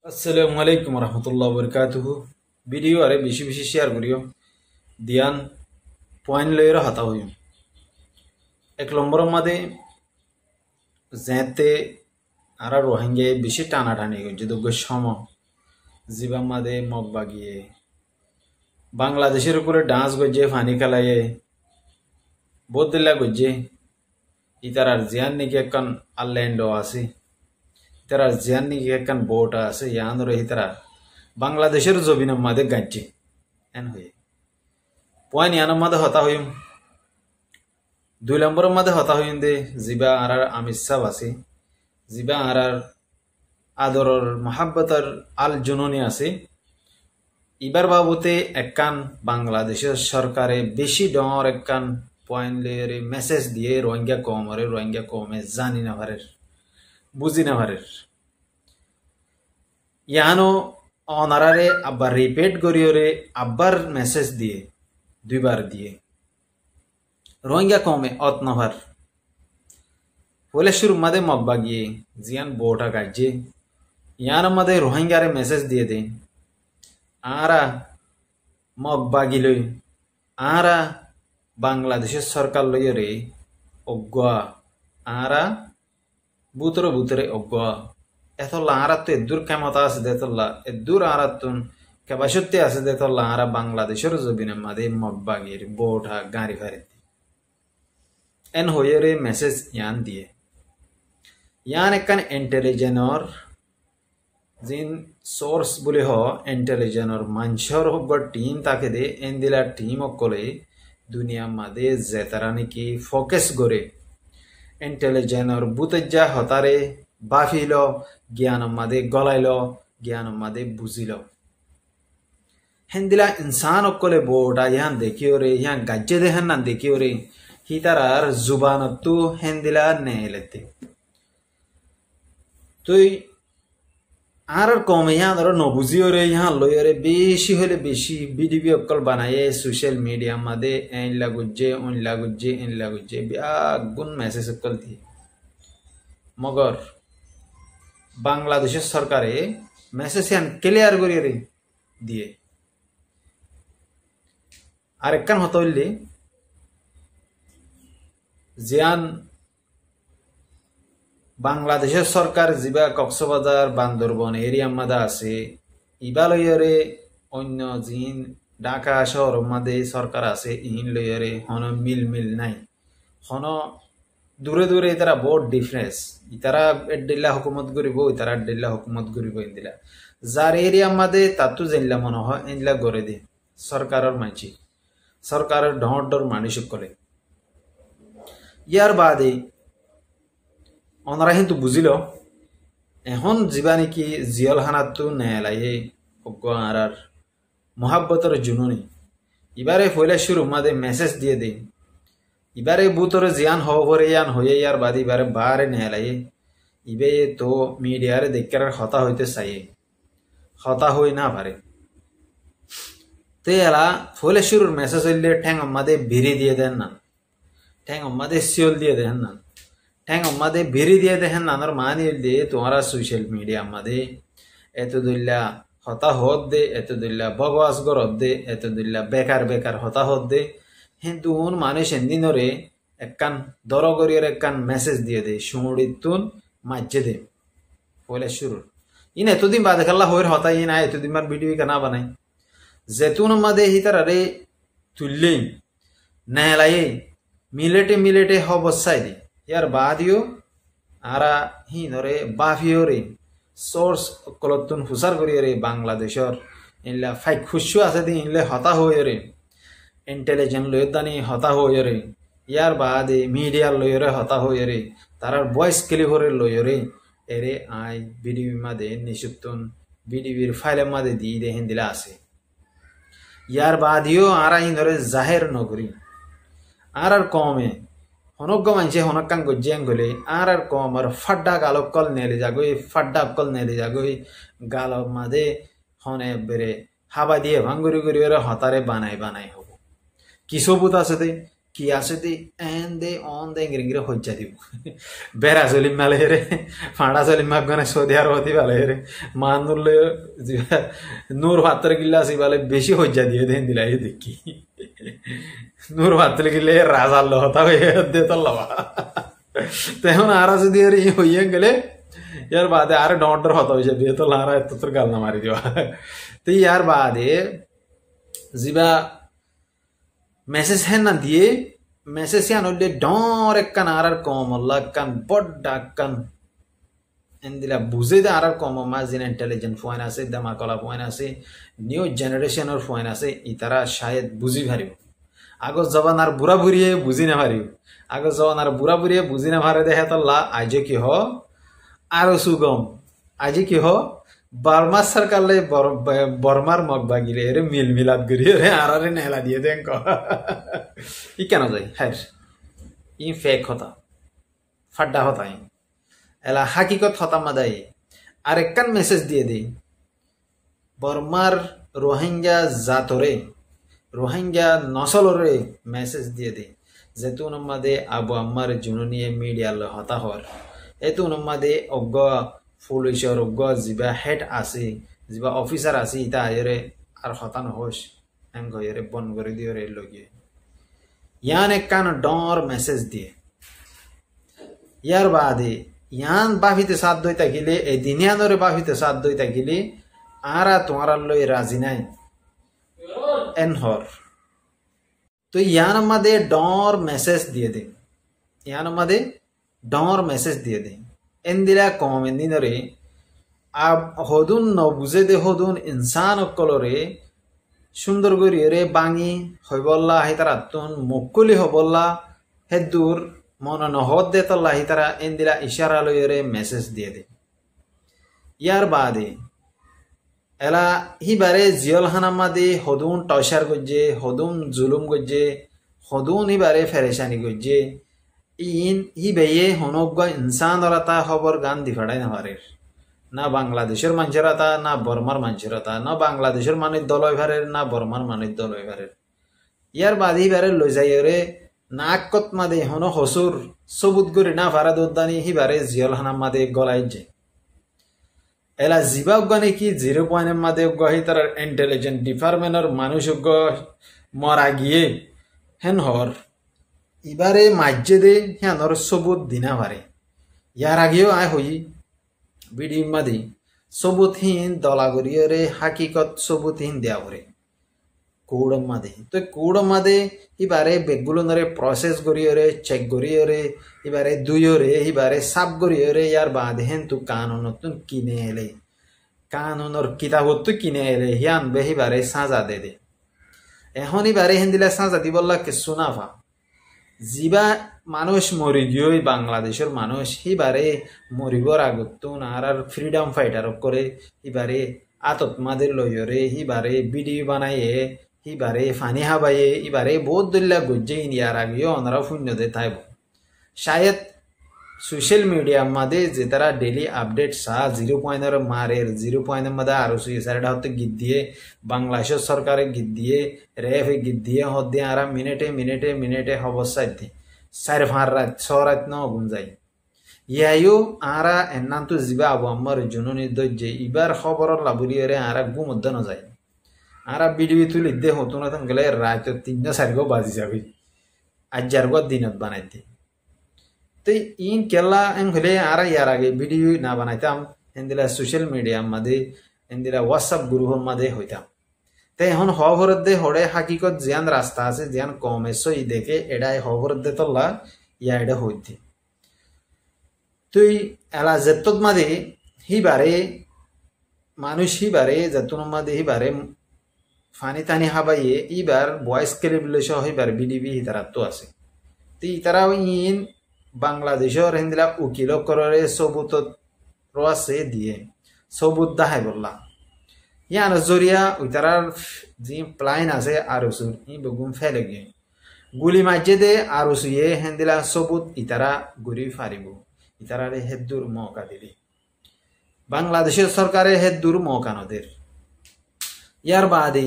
আসসালামু আলাইকুম রহমতুল্লাহ বরকাতুহু। ভিডিও আরে বেশি বেশি শেয়ার করিও দিয়ান পয়েন্ট লইর হাতা হইম। এক নম্বর মাদে যেতে আর রোহিঙ্গে বেশি টানাটানি করছে যোগ্য সম জীবা মাদে মগ বাগিয়ে বাংলাদেশের উপরে ডান্স করছে ফানি খেলায় বহুত দিল্লা করছে ইতার আর জিয়ান নাকি একখান আল্ল্যান্ড আছে ইতার আর জিয়ান নাকি একখান বোট আছে ইয়ান রহি তারা বাংলাদেশের জমিনের মাদে গাইছে এন হয়ে পয়েন্ট ইয়ানোর মাদে হতা হইম। দুই নম্বরের মাঝে হতা হইন দে জিবা আর আমির সাহ আছে জিবা আর আদরর মহাব্বতর আল জুননি আছে ইবার বাবুতে একখান বাংলাদেশের সরকারে বেশি ডর একখান পয়েন্ট লেয়ারে মেসেজ দিয়ে রোহিঙ্গা কমে জানি না পারের বুঝি না পারের ইয়ানো অনারারে আবার রিপিট করিওরে আবার মেসেজ দিয়ে দুইবার দিয়ে রোহিঙ্গা কমে অত নভার শুরু মাদে মব্বা গিয়ে জিয়ান বোটা গাইছে ইয়ার মাদে রোহিঙ্গারে মেসেজ দিয়ে দেন আরা মব্বা গিলই আরা বাংলাদেশের সরকার লইরে অজ্ঞা আরা বুতরে অজ্ঞা এতলা আরা তো এদুর ক্ষমতা আছে দেতল্লা এদুর আরা তুন কেবাসত্যি আছে দেতল্লা আরা বাংলাদেশের জবিনের মাদে মব্বা গিয়ে বোটা গাড়ি ফারে এন হয়ে মেসেজ ইয়ান দিয়ে ইয়ান একখান ইন্টেলিজেন্টর जिन सोर्स बोले हो इंटेलिजेंट मानसर होग टीम ताके दे एन दिला टीम अकले दुनिया मादे जेतारानी की फोकस करे इंटेलिजेंट बुतज्जा हतारे बाफिलो ज्ञान मादे गलाइलो ज्ञान मादे बुझिलो हेंदिला इंसान अकले बोटा यहाँ देखियो रे यहाँ गज्जे देहन ना देखियो रे हितारार जुबान तू हेंदिला नहीं लेते तो আর কমে यहाँ ধরো নবুঝিও রে यहाँ লইও রে বেশি হলে বেশি ভিডিও অকল বানায়ে সোশ্যাল মিডিয়া মাদে এন লাগুজ্জে বিয়াগুন মেসেজ অকল দিয়ে মগর বাংলাদেশের সরকারে মেসেজ ইয়ান ক্লিয়ার করিয়ে রে দিয়ে আর একখান হতো হইলে জিয়ান বাংলাদেশের সরকার জিবা কক্সবাজার বান্দরবন এরিয়া মাদা আছে ইবা লইয়রে অন্য জিন ঢাকা শহর মাদে সরকার আছে ইন লইয়রে হন মিল নাই হন দূরে তারা বহুত ডিফারেন্স ইতারা এডিল্লা হুকুমত করিব ইতারা এডিল্লা হুকুমত করিব ইন্দিলা যার এরিয়া মাদে তাতু জানলা মনে হয় ইনলা করে দে সরকারের মানছি সরকারের ডর মানুষ করে ইয়ার বাদে ওনারা কিন্তু বুঝিল এখন যা নাকি জিয়লখানাতো নেলাইয়ে আর মহাব্বতর জুনুনি এবারে ফইলা শুরু মাদে মেসেজ দিয়ে দেই এবারে বুতর জিয়ান হবরে ইয়ান হয়ে ইয়ার বাদ এবারে বারে নেলাইয়ে ইবে তো মিডিয়ারে দেখার হতা হইতে চাইয়ে হতা হই না পারে তে এলা ফইলা শুরুর মেসেজ হইলে ঠ্যাং মাদে ভিড়ি দিয়ে দেন না ঠ্যাং মাদে সিওল দিয়ে দেন না ঠ্যাং মাদে ভিড়ি দিয়ে দেখেন নানার মানি দে তোমারা সোশ্যাল মিডিয়া মাদে এত দুল্লা হতা হত দে এত দুল্লা বগওয়াস গরত দে এত দুল্লা বেকার হতা হত দে কিন্তু মানুষ এদিনরে একখান দরগরিয়ার একখান মেসেজ দিয়ে দে সুমুড়িতুন মাজ্জে দে পয়লা শুরু ইন এতদিন বাদে খাল্লা হইর হতা ইন এতদিন বার ভিডিও কেনা বানাই যেতুন মাদে হিতার আরে তুললে নেলাইয়ে মিলেটে হবসাই দে ইয়ার বাদিও আরা হি ধরে বাফিও রে সোর্স কলতুন হুসার করিয়ে রে বাংলাদেশর ইনলা ফাই খুশু আছে দি ইনলে হতা হয়ে রে ইন্টেলিজেন্ট লয়দানি হতা হয়ে রে ইয়ার বাদে মিডিয়া লয়রে হতা হয়ে রে তারার ভয়েস ক্লিপরে লয়রে এরে আই ভিডিও মাদে নিশুতুন ভিডিওর ফাইলের মাদে দি দে হিন্দিলা আছে ইয়ার বাদিও আরা হি ধরে জাহের নগরী আর কমে হনজ্ঞ মানছে হনকান গজ্জিয়ান গলে আর কম আর ফাড্ডা গালক কল নেলে যাগই ফাড্ডা কল নেলে যাগই গাল মাদে হনে বেরে হাবা দিয়ে ভাঙ্গুরি করি হতারে বানাই হব কি সবুত আছে দে কি আছে দি এন দে অন দে ইংরে হজ্জা দিব বেড়া চলিম মালে হেরে ফাঁড়া চলিম মাগনে সৌদি আরব হতি ভালে হেরে মানুরলে নূর ভাতর গিল্লা আছে বলে বেশি হজ্জা দিয়ে দেন দিলাই দেখি নূর ভাতর গিলে রাজার লহতা হয়ে দে তো লবা তেমন আর যদি হইয়া গেলে ইয়ার বাদে আরে ডর হতা হয়েছে দিয়ে তো লারা এত তোর গাল না মারি দিবা তো ইয়ার বাদে জিবা মেসেজ হ্যাঁ না দিয়ে মেসেজ ইয়ান হইলে ডর একখান আর কম হল্লা একখান বড্ডা একখান এন্দিলা বুঝে দে আর কম মাঝিন ইন্টেলিজেন্ট ফোন আছে দামাকলা ফোন আছে নিউ জেনারেশনের ফোন আছে ইতারা শায়দ বুঝি পারিব আগর জবান আর বুড়া বুড়িয়ে বুঝি না পারিব আগর জবান আর বুড়া বুড়িয়ে বুঝি না পারে দেখে তো লা আজ কি হ আরো সুগম আজ কি হ বার্মা সরকারলে বর্মার মগ বাগিরে রে মিল মিলাদ করিয়ে রে আর নেলা দিয়ে দেন ই কেন যাই হ্যাঁ ই ফেক হতা ফাড্ডা হতা এলা হাকিকত হতা মাদাই আর একখান মেসেজ দিয়ে দেই বর্মার রোহিঙ্গা জাতরে রোহিঙ্গা নসলরে মেসেজ দিয়ে দেই যেহেতু আমাদের আবু আম্মার জুনুনিয়ে মিডিয়া হতা হওয়ার এতো আমাদের অজ্ঞ পুলিশের অজ্ঞ যা হেড আছে যা অফিসার আছে ইটা এরে আর হতা নহস এঙ্গ এরে বন করে দিয়ে রে লগে ইয়ান একখান ডর মেসেজ দিয়ে ইয়ার বাদে ইয়ান বাফিতে সাথ দইতা গেলে এই দিনিয়ানরে বাফিতে সাথ দইতা গেলে আরা তোমার লই রাজি নাই এনহর তো ইয়ান আমাদের ডর মেসেজ দিয়ে দে ইয়ান আমাদের ডর মেসেজ দিয়ে দে এন্দিরা কম এন্দিনরে আব হদুন নবুজে দে হদুন ইনসান অকলরে সুন্দর করিয়ে রে বাঙি হইবল্লা হিতারা তুন মুকুলি হবল্লা হেদুর মন নহদ দে তল্লা হিতারা এন্দিরা ইশারা লইরে মেসেজ দিয়ে দে ইয়ার বাদে এলা হিবারে জিয়ল হানামাদি হদুন টয়সার গজ্জে হদুন জুলুম গজ্জে হদুন হিবারে ফেরেশানি গজ্জে ইন হিবেয়ে হনজ্ঞ ইনসান দরাতা খবর গান দিফাড়াই না পারের না বাংলাদেশের মানুষেরা না বর্মার মানুষেরা না বাংলাদেশের মানুষ দলয় ভারের না বর্মার মানুষ দলয় ভারের ইয়ার বাদে হিবারে লই যাই রে নাকত মাদে হন হসুর সবুত করে না ফারাদ উদ্দানি হিবারে জিয়ল হানামাদে গলাই যে এলা জিবা উগানে কি 0 পয়েন্টের মাদে গহি তার ইন্টেলিজেন্ট ডিপার্টমেন্টের মানুষ মরা গিয়ে হেন হর ইবারে মাজ্জে দে হ্যানর সবুত দিনা পারে ইয়ার আগেও আয় হই ভিডিও মাদি সবুতহীন দলাগরিয়রে হাকিকত সবুতহীন দেয়া করে কৌড়ম মাদে তো কৌড়ম মাদে ইবারে বেগগুলো নরে প্রসেস করিয়রে চেক করিয়রে ইবারে দুইয়রে ইবারে সাব করিয়রে ইয়ার বাদে হেন তু কানুনত কিনে এলে কানুনর কিতাবত কিনে এলে হিয়ান বে ইবারে সাজা দে দে এখন ইবারে হেন দিলে সাজা দিবল্লা কিছু না ফা জিবা মানুষ মরি গিয়ে বাংলাদেশের মানুষ হিবারে মরিবর আগতুন আর ফ্রিডম ফাইটার করে হিবারে আততমাদের লইরে হিবারে ভিডিও বানাইয়ে হিবারে ফানি হাবাইয়ে ইবারে বহুত দল্লা গজ্জে ইয়ার আগেও ওনারা শূন্য দে থাইব শায়দ সোশ্যাল মিডিয়া মাদে যে তারা ডেলি আপডেট সা 0 পয়েন্টের মারের 0 পয়েন্টের মধ্যে আরো সুইসাইড হতে গীত দিয়ে বাংলাদেশের সরকারে গীত দিয়ে রেফে গীত দিয়ে হতে আর মিনিটে মিনিটে মিনিটে অবস্থায় দি 4-5 রাত 6 রাত ন গুন যাই ইয়াইও আরা এন্নান তো জিবা আবু আম্মার জুনুনি দজ্জে ইবার খবর লাবুলিরে আরা গু মধ্য ন যায় আরা ভিডিও তুলি দে হতো না তখন গেলে রাত 3-4 বাজি যাবে আজ যারগো দিনত বানাইতে তো ইন কেলা এন হলে আর ইয়ার আগে ভিডিও না বানাইতাম এন্দিলা সোশ্যাল মিডিয়া মাদে এন্দিলা হোয়াটসঅ্যাপ গ্রুপের মাদে হইতাম তাই এখন হবরত দে হড়ে হাকিকত জিয়ান রাস্তা আছে জিয়ান কমে সই দেখে এডাই হবরত দে তল্লা ইয়া এডা হইতে তুই এলা যেতত মাদে হিবারে মানুষ হিবারে যেতন মাদে হিবারে ফানি টানি হাবাইয়ে ইবার ভয়েস ক্লিপ সহ ইবার বিডিবি হিতারাত তো আছে তো ইতারাও ইন বাংলাদেশের হিন্দিলা উকিল করে সবুত আছে দিয়ে সবুত দাহাই বললা ইয়ান জরিয়া উইতারার যে প্লাইন আছে আরসুর ই বেগুন ফেলে গিয়ে গুলি মাঝে দে আরসুয়ে হিন্দিলা সবুত ইতারা ঘুরি ফারিব ইতারারে হেদুর মৌকা দিলি বাংলাদেশের সরকারে হেদুর মৌকা নদের ইয়ার বাদে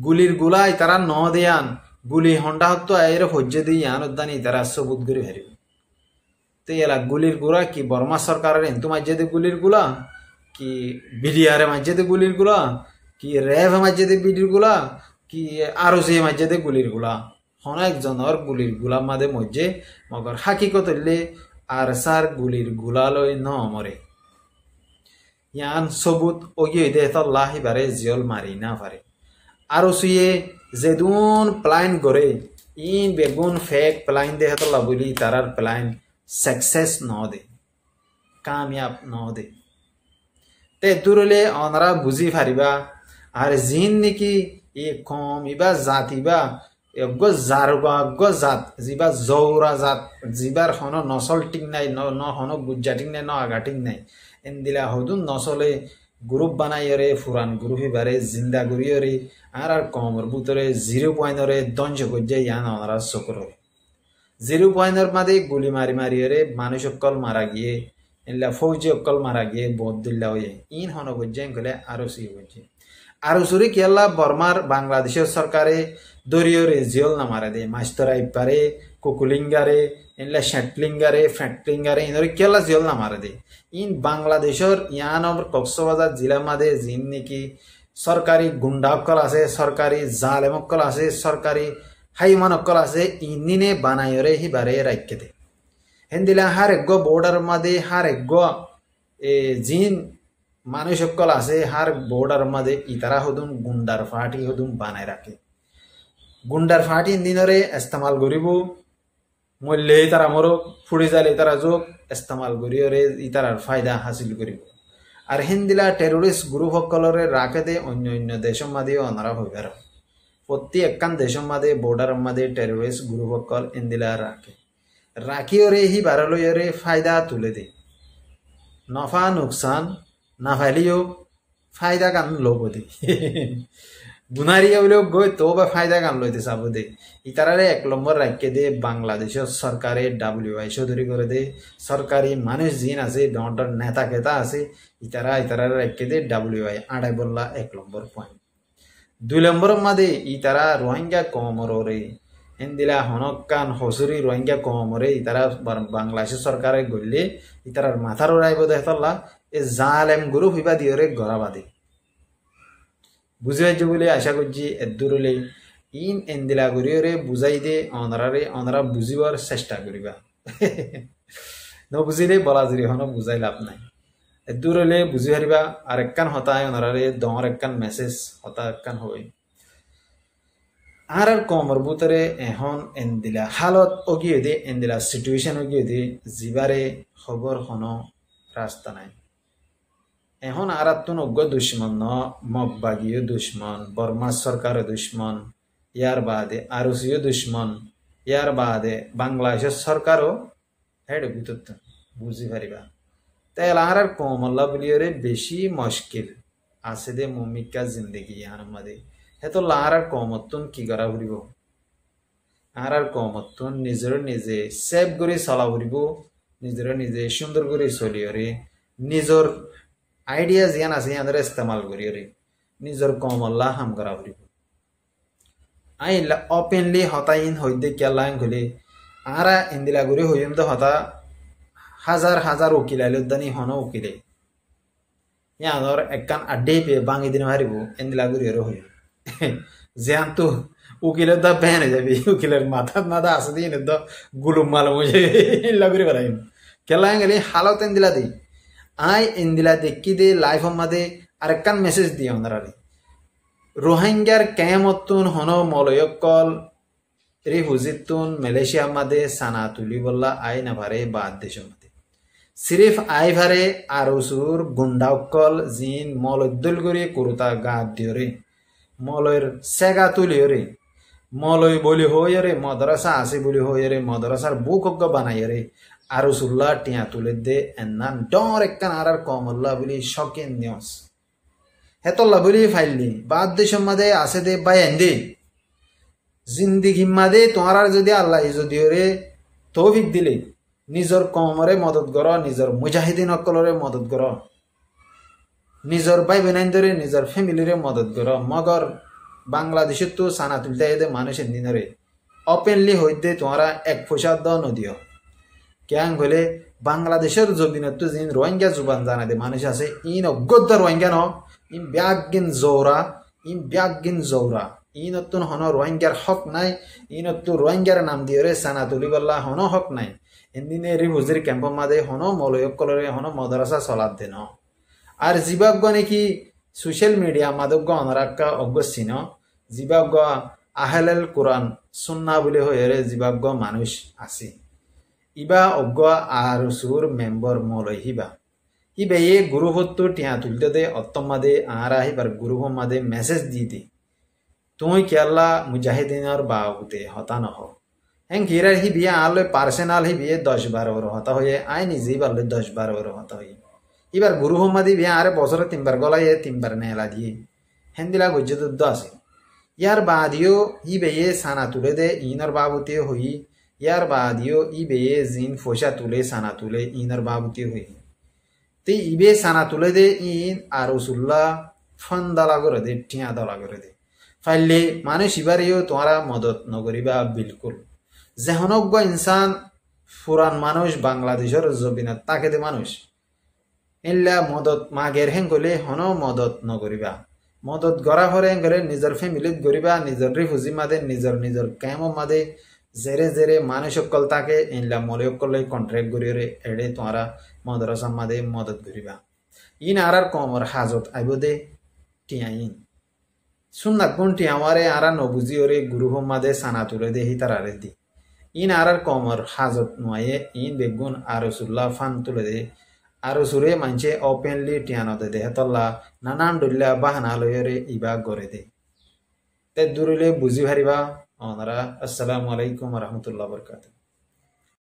গুলির গুলা ইতারা ন দেয়ান গুলি হন্ডা হতো আয়ের হজ্জে দিয়ে ইয়ান উদ্দানি তারা সবুত করে হারিব তো এলা গুলির গুড়া কি বর্মা সরকারের এন্তু মাঝে দিয়ে গুলির গুলা কি বিডিআরে মাঝে দিয়ে গুলির গুলা কি র্যাব মাঝে দিয়ে বিডির গুলা কি আরো যে মাঝে দিয়ে গুলির গুলা অনেক জনের গুলির গুলা মাঝে মধ্যে মগর হাকিকত হইলে আর সার গুলির গুলা লই ন মরে ইয়ান সবুত ওগিয়ে দে তল্লাহ এবারে জিয়ল মারি না পারে আরো সুয়ে যেদুন প্লাইন করে ইন বেগুন ফেক প্লাইন দে তল্লা বলি তারার প্লাইন सक्सेस न दे कामयाब न दे ते दुरले अनरा बुझी फारिबा आर जिन निकी ए कम इबा जात इबा एगो जारुगा गो जात जिबा जौरा जात जिबार हनो नसल टिक नाइ न हनो गुज्जाटिक नाइ न आगाटिक नाइ एंदिला हदुन नसले ग्रुप बनाइरे फुरान ग्रुप बारे जिंदा गुरियरे आर कमर बुतरे 0 रे दंज गज्जे यान अनरा सकरो 0 মাদে গুলি মারি মারি রে মানুষ অকল মারা গিয়ে এলা ফৌজি অকল মারা গিয়ে বদুল্লা হয়ে ইন হন গজ্জান গলে আরো সি গজ্জে আরো সুরি কেলা বর্মার বাংলাদেশের সরকারে দরিয় রে জিওল না মারা দে মাস্টারাই পারে কুকুলিঙ্গারে এলা শ্যাটলিঙ্গারে ফ্যাটলিঙ্গারে ইনরে কেলা জিওল না মারা দে ইন বাংলাদেশের ইয়ানর কক্সবাজার জেলা মাদে জিন নাকি সরকারি গুন্ডা অকল আছে সরকারি জালেম অকল আছে সরকারি হাইমান অকল আছে ইনিনে বানায়রে হি বারে রাখতে হেন্দিলা হার এগো বর্ডার মাদে হার এগো জিন মানুষ অকল আছে হার বর্ডার মাদে ইতারা হদুন গুন্ডার ফাটি হদুন বানায় রাখে গুন্ডার ফাটি দিনরে ইস্তেমাল করিব মূল্যে তারা মরক ফুড়ি যালে তারা যোগ ইস্তেমাল করিয়রে ইতারার ফায়দা হাসিল করিব আর হেন্দিলা টেরোরিস্ট গ্রুপ অকলরে রাখে দে অন্য অন্য দেশের মাদেও অনারা হইবার প্রতি একখান দেশের মাঝে বর্ডার মাঝে টেরোরিস্ট গ্রুপ অকল ইন্দিলা রাখি ওরে হি বারলইরে ফায়দা তুলে দে নফা নুকসান না ফাইলিও ফায়দা গান লোব দে গুনারিয়া বলেও গই তো বা ফায়দা গান লইতে চাব দে ইতারারে 1 নম্বর রাখকে দে বাংলাদেশের সরকারে WISO ধরি করে দে সরকারি মানুষ জিন আছে ডন্ডর নেতা কেতা আছে ইতারারে রাখকে দে WI আড়াই বললা 1 নম্বর পয়েন্ট 2 নম্বর মাদে ইতারা রোহিঙ্গা কমরে এন্দিলা হনকান হসুরি রোহিঙ্গা কমরে ইতারা বাংলাদেশ সরকারে গল্লে ইতারার মাথার রাইব দেহতল্লা এ জালেম গ্রুপ হিবা দিয়রে গরাবাদে বুঝাইছে বলে আশা করছি এদুরলে ইন এন্দিলা গরিয়রে বুঝাই দে অনারা বুঝিবার চেষ্টা করিবা নবুঝিলে বলা জুড়ি হন বুঝাই লাভ নাই দূরলে বুঝি হারিবা আর একখান হতায় ওনারে দমর একখান মেসেজ হতা একখান হই আর কমর বুতরে এখন এন্দিলা হালত অগিয়ে দে এন্দিলা সিচুয়েশন অগিয়ে দে জিবারে খবর হন রাস্তা নাই এখন আর তুন অজ্ঞ দুশ্মন ন মগবাগীয় দুশ্মন বর্মা সরকার দুশ্মন ইয়ার বাদে আরসিও দুশ্মন ইয়ার বাদে বাংলাদেশের সরকারও হেড বুতত বুঝি পারিবা তাই আর কমল্লা বলিয়রে বেশি মুশকিল আছে দে মমিকা জিন্দগি ইয়ার মাদে হেতো লার কমতুন কি করা ফুরিব আর কমতুন নিজের নিজে সেভ করে চলা ফুরিব নিজের নিজে সুন্দর করে চলিয়রে নিজর আইডিয়া জিয়ান আছে ইয়াদের ইস্তেমাল করিয়রে নিজর কমল্লা হাম করা ফুরিব আইলা ওপেনলি হতাইন হইদে কেলাইন খুলে আর ইন্দিলা করে হইম তো হতা হাজার হাজার উকিল আইলদানি হন উকিলে ইয়াদর একখান আড্ডে পেয়ে বাঙি দিন হারিব এন্দিলা করিয়রে হই যেন তো উকিলের দা বেন হয়ে যাবে উকিলের মাথা নাদা আছে দিন তো গুলুম মাল মুঝে লাগরি বেড়াইম কেলাইন গেলে হালত এন্দিলা দিই আই ইন্দিলা দেখি দে লাইফ মাদে আরেকখান মেসেজ দিয়ে ওনারে রোহিঙ্গার কেমতুন হন মলয়কল রিফুজিতুন মালয়েশিয়া মাদে সানা তুলি বললা আই না ভারে বাদ দেশ মাদে সিরিফ আই ভারে আরসুর গুন্ডাকল জিন মলদ্দুল করে কুরুতা গা দিয়রে মলয়ের সেগা তুলিয়রে মলয় বলি হইরে মদরসা আছে বলি হইরে মদরসার বুকজ্ঞ বানাইরে আরসুল্লাহ টিয়া তুলে দে এন্নান ডর একখান আর কমল্লা বলি শকেন নিয়স হেতল্লা বলি ফাইললি বাদ দেশের মাদে আছে দে বাই এন্দি জিন্দিগি মাদে তোমার যদি আল্লাহ যদি রে তৌফিক দিলে নিজর কমরে মদত কর নিজর মুজাহিদিন অকলরে মদত কর নিজর ভাই বেনাইন ধরে নিজর ফ্যামিলিরে মদত কর মগর বাংলাদেশের তো সানা তুলতে এদের মানুষের দিনরে ওপেনলি হইতে তোমরা 1 পয়সা দ নদিও কেন হলে বাংলাদেশের জমিনত যিন রোহিঙ্গা জুবান জানাতে মানুষ আছে ইন অজ্ঞত রোহিঙ্গা ন ইন ব্যাগিন জৌরা ইনতুন হন রোহিঙ্গার হক নাই ইনতু রোহিঙ্গার নাম দিয়ে সানা তুলি বললা হন হক নাই এদিনে রি হুজির ক্যাম্প মাদে হন মলয়ক কলরে হন মদরসা চলাত দেন আর জীবাজ্ঞ নাকি সোশ্যাল মিডিয়া মাদজ্ঞ অনরাক্কা অজ্ঞসিন জীবাজ্ঞ আহেলেল কোরআন সুন্না বলে হয়ে জীবাজ্ঞ মানুষ আছে ইবা অজ্ঞ আর সুর মেম্বর মলয় হিবা ইবে এ গুরুভত্ত টিয়া তুলতে দে অত্তমাদে আরা হিবার গুরুভ মাদে মেসেজ দিয়ে দে তুই কেলা মুজাহিদিনের বাবুতে হতা নহ হ্যাঁ হিরার হি বিয়ে আলো পার্সোনাল হি বিয়ে 10-12 হতা হয়ে আই নিজেই পারলে 10-12 হতা হয়ে এবার গুরু হোমাদি বিয়ে আরে বছরে 3বার গলায় 3বার নেলা দিয়ে হেন দিলা গজ্জুদ্ধ আছে ইয়ার বাদিও ই বেয়ে সানা তুলে দে ইনর বাবুতে হই ইয়ার বাদিও ই বেয়ে জিন ফোসা তুলে সানা তুলে ইনর বাবুতে হই তে ইবে সানা তুলে দে ইন আর রসুল্লাহ ফন দালা করে দে টিয়া দালা করে দে ফাইলে মানুষ ইবারেও তোমরা মদত নগরিবা বিলকুল যেহনজ্ঞ ইনসান ফুরান মানুষ বাংলাদেশের জবিনত তাকে দে মানুষ এল্লা মদত মাগের হেং গলে হন মদত নগরিবা মদত গড়া হরে গেলে নিজের ফ্যামিলিত গরিবা নিজের রিফুজি মাদে নিজের ক্যাম মাদে জেরে জেরে মানুষ সকল তাকে এনলা মলয়কলে কন্ট্রাক্ট গরিয়ে এড়ে তোমরা মদরসা মাদে মদত গরিবা ইন আর কমর হাজত আইব দে টিয়া ইন সুন্নাত গুণটি আমারে আরা নবুজি ওরে গুরু মাদে সানা তুলে দে হিতারারে দি ইন আর কমর হাজত নয়ে ইন বেগুন আর রসুল্লাহ ফান তুলে দে আর সুরে মানছে ওপেনলি টিয়ানো দে হেতল্লা নানান ডুল্লা বাহানা লয়রে ইবা গড়ে দে তে দূরলে বুঝি ভারিবা ওনারা আসসালামু আলাইকুম ওয়া রাহমাতুল্লাহি ওয়া বারাকাতুহু